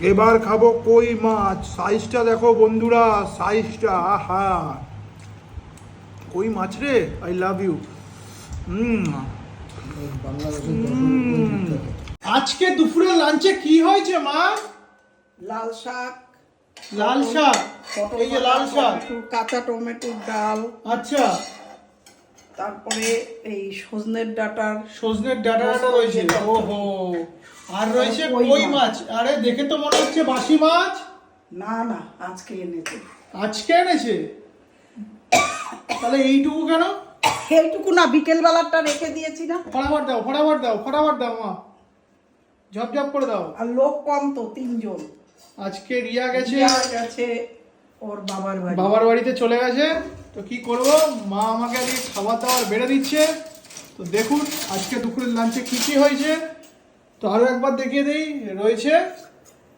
এবার খাবো কই মাছ। সাইজটা দেখো বন্ধুরা, সাইজটা, আহা কই মাছ রে, আই লাভ ইউ। আজকে দুপুরের লাঞ্চে কি হয়েছে মা? লাল শাক, লাল শাক, এই যে লাল শাক, কাঁচা টমেটোর ডাল, আচ্ছা, তারপরে এই সজনের ডাঁটার ডাটা রয়েছে, ওহো, আর রয়েছে কই মাছ। আরে দেখে তো মনে হচ্ছে বাসি মাছ। না না, আজকে এনেছে। আজকে এনেছে? তাহলে এইটুকু কেন? এইটুকু না, বিকেল বেলাটা রেখে দিয়েছি না। ফটাফট দাও, ফটাফট দাও, ফটাফট দাও মা, ঝপঝপ করে দাও। আর লোক কম তো, 3 জন। আজকে রিয়া গেছে ওর বাবার বাড়ি, বাবার বাড়িতে চলে গেছে। তো কি করব, মা আমাকে আজকে খাবার দাবার বেড়ে দিচ্ছে। তো দেখুন আজকে দুপুরের লাঞ্চে কি কি হয়েছে। তো আরো একবার দেখিয়ে দিই, রয়েছে